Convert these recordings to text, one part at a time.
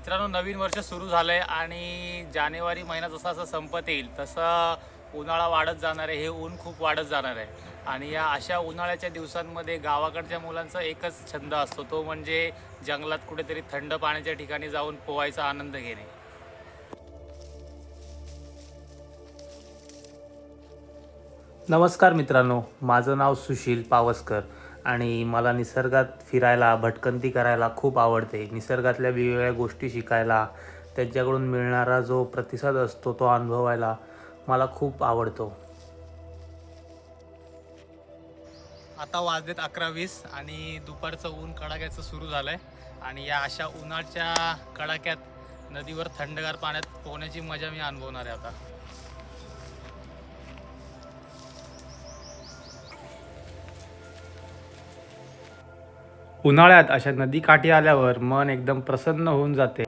मित्रांनो, नवीन वर्ष सुरू झालं आहे आणि जानेवारी महिना जसा जसा संपत येईल तसं उन्हाळा वाढत जाणार आहे. हे ऊन खूप वाढत जाणार आहे आणि या अशा उन्हाळ्याच्या दिवसांमध्ये गावाकडच्या मुलांचा एकच छंद असतो, तो म्हणजे जंगलात कुठेतरी थंड पाण्याच्या ठिकाणी जाऊन पोहायचा आनंद घेणे. नमस्कार मित्रांनो, माझं नाव सुशील पावसकर आणि मला निसर्गात फिरायला, भटकंती करायला खूप आवडते. निसर्गातल्या वेगवेगळ्या गोष्टी शिकायला, त्यांच्याकडून मिळणारा जो प्रतिसाद असतो तो अनुभवायला मला खूप आवडतो. आता वाजलेत 11:20 आणि दुपारचं ऊन कडाक्याचं सुरू झालं आहे आणि या अशा उन्हाच्या कडाक्यात नदीवर थंडगार पाण्यात पोहण्याची मजा मी अनुभवणार आहे आता. उन्हाळ्यात अशा नदीकाठी आल्यावर मन एकदम प्रसन्न होऊन जाते.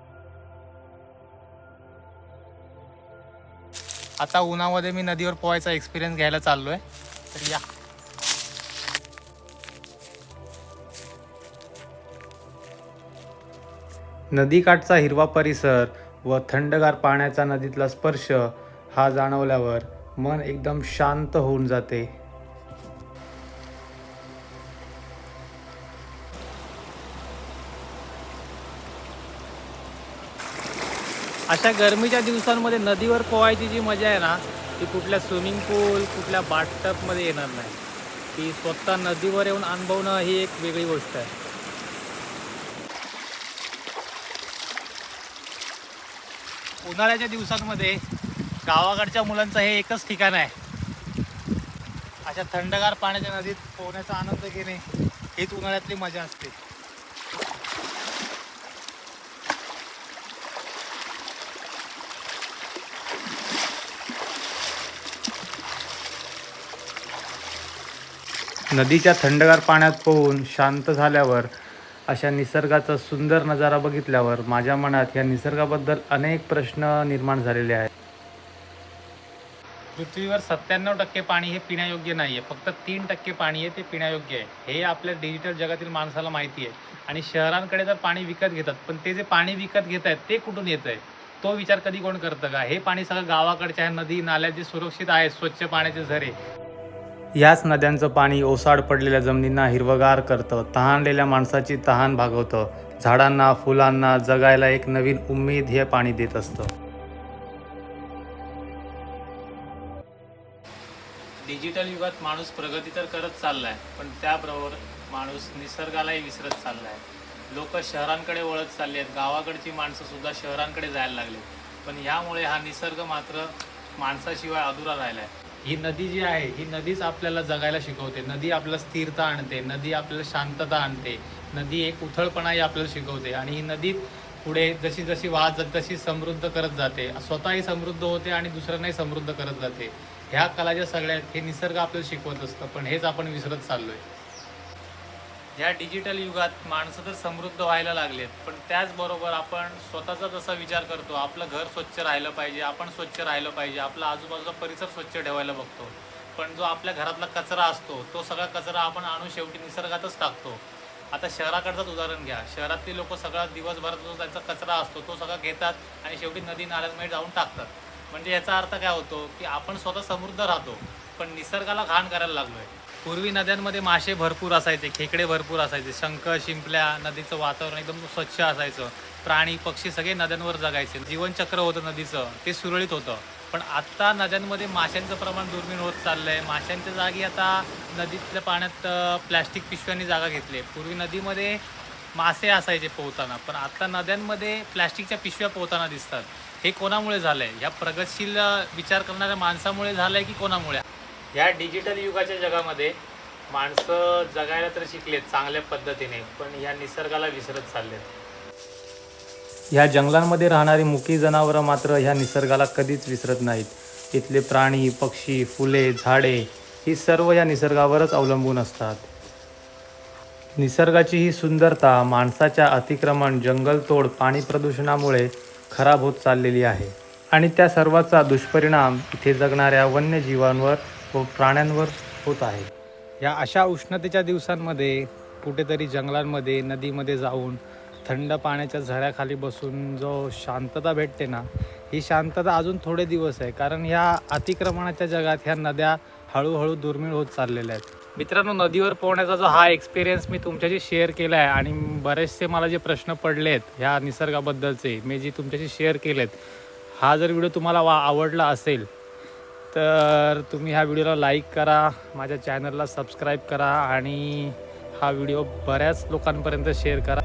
आता उन्हामध्ये मी नदीवर पोहायचा एक्सपिरियन्स घ्यायला चाललो आहे, तर या. नदीकाठचा हिरवा परिसर व थंडगार पाण्याचा नदीतला स्पर्श हा जाणवल्यावर मन एकदम शांत होऊन जाते. अशा गरमीच्या दिवसांमध्ये नदीवर पोहायची जी मजा आहे ना, ती कुठल्या स्विमिंग पूल, कुठल्या बाथटबमध्ये येणार नाही. ती स्वतः नदीवर येऊन अनुभवणं ही एक वेगळी गोष्ट आहे. उन्हाळ्याच्या दिवसांमध्ये गावाकडच्या मुलांचं हे एकच ठिकाण आहे, अशा थंडगार पाण्याच्या नदीत पोहण्याचा आनंद घेणे हीच उन्हाळ्यातली मजा असते. नदीच्या थंडगार पाण्यात पोहून शांत झाल्यावर, अशा निसर्गाचा सुंदर नजारा बघितल्यावर माझ्या मनात या निसर्गाबद्दल अनेक प्रश्न निर्माण झालेले आहेत. पृथ्वीवर 97% पाणी हे पिण्यायोग्य नाही आहे. फक्त 3% पाणी आहे ते पिण्यायोग्य आहे. हे आपल्या डिजिटल जगातील माणसाला माहिती आहे. आणि शहरांकडे तर पाणी विकत घेतात, पण ते जे पाणी विकत घेत आहेत ते कुठून येतं आहे, तो विचार कधी कोण करतं का? हे पाणी सगळं गावाकडच्या नदी नाल्या जे सुरक्षित आहेत, स्वच्छ पाण्याचे झरे, याच नद्यांचं पाणी ओसाड पडलेल्या जमिनींना हिरवगार करतं, तहानलेल्या माणसाची तहान भागवतं, झाडांना, फुलांना जगायला एक नवीन उमेद हे पाणी देत असतं. डिजिटल युगात माणूस प्रगती तर करत चाललाय, पण त्याबरोबर माणूस निसर्गालाही विसरत चाललाय. लोक शहरांकडे वळत चालले आहेत, गावाकडची माणसं सुद्धा शहरांकडे जायला लागली. पण ह्यामुळे हा निसर्ग मात्र माणसाशिवाय अधुरा राहिला आहे. ही नदी जी आहे, ही नदीच आपल्याला जगायला शिकवते. नदी आपल्याला स्थिरता आणते, नदी आपल्याला शांतता आणते, नदी एक उथळपणाही आपल्याला शिकवते. आणि ही नदी पुढे जशी जशी वाहत जाते तशी समृद्ध करत जाते, स्वतःही समृद्ध होते आणि दुसऱ्यांनाही समृद्ध करत जाते. ह्या कला ज्या सगळ्या हे निसर्ग आपल्याला शिकवत असतं, पण हेच आपण विसरत चाललोय. ह्या डिजिटल युगात माणसं तर समृद्ध व्हायला लागलेत, पण त्याचबरोबर आपण स्वतःचा जसा विचार करतो, आपलं घर स्वच्छ राहिलं पाहिजे, आपण स्वच्छ राहिलं पाहिजे, आपला आजूबाजूचा परिसर स्वच्छ ठेवायला बघतो. पण जो आपल्या घरातला कचरा असतो, तो सगळा कचरा आपण आणून शेवटी निसर्गातच टाकतो. आता शहराकडचंच उदाहरण घ्या. शहरातली लोक सगळा दिवसभरात जो त्यांचा कचरा असतो तो सगळा घेतात आणि शेवटी नदी नाल्यांमध्ये जाऊन टाकतात. म्हणजे याचा अर्थ काय होतो की आपण स्वतः समृद्ध राहतो, पण निसर्गाला घाण करायला लागलोय. पूर्वी नद्यांमध्ये मासे भरपूर असायचे, खेकडे भरपूर असायचे, शंख, शिंपल्या, नदीचं वातावरण एकदम स्वच्छ असायचं, प्राणी पक्षी सगळे नद्यांवर जगायचे, जीवनचक्र होतं नदीचं, ते सुरळीत होतं. पण आत्ता नद्यांमध्ये माशांचं प्रमाण दुर्मिळ होत चाललं आहे. माशांच्या जागी आता नदीतल्या पाण्यात प्लॅस्टिक पिशव्यांनी जागा घेतली. पूर्वी नदीमध्ये मासे असायचे पोहताना, पण आता नद्यांमध्ये प्लॅस्टिकच्या पिशव्या पोहताना दिसतात. हे कोणामुळे झालं आहे? ह्या प्रगतशील विचार करणाऱ्या माणसामुळे झालं आहे की कोणामुळे? ह्या डिजिटल युगाच्या जगामध्ये माणसं जगायला तर शिकलेत चांगल्या पद्धतीने, पण ह्या निसर्गाला विसरत चाललेत. ह्या जंगलांमध्ये राहणारी मुकी जनावरं मात्र ह्या निसर्गाला कधीच विसरत नाहीत. इथले प्राणी, पक्षी, फुले, झाडे ही सर्व या निसर्गावरच अवलंबून असतात. निसर्गाची ही सुंदरता माणसाच्या अतिक्रमण, जंगलतोड, पाणी प्रदूषणामुळे खराब होत चाललेली आहे आणि त्या सर्वाचा दुष्परिणाम इथे जगणाऱ्या वन्यजीवांवर व प्राण्यांवर होत आहे. या अशा उष्णतेच्या दिवसांमध्ये कुठेतरी जंगलांमध्ये, नदीमध्ये जाऊन थंड पाण्याच्या झऱ्याखाली बसून जो शांतता भेटते ना, ही शांतता अजून थोडे दिवस आहे. कारण ह्या अतिक्रमणाच्या जगात ह्या नद्या हळूहळू दुर्मिळ होत चाललेल्या आहेत. मित्रांनो, नदीवर पोहण्याचा जो हा एक्सपिरियन्स मी तुमच्याशी शेअर केला आहे आणि बरेचसे मला जे प्रश्न पडले आहेत ह्या निसर्गाबद्दलचे मी जे तुमच्याशी शेअर केलेत, हा जर व्हिडिओ तुम्हाला आवडला असेल तर तुम्ही ह्या व्हिडिओला लाईक करा, माझ्या चॅनलला सबस्क्राईब करा आणि हा व्हिडिओ बऱ्याच लोकांपर्यंत शेअर करा.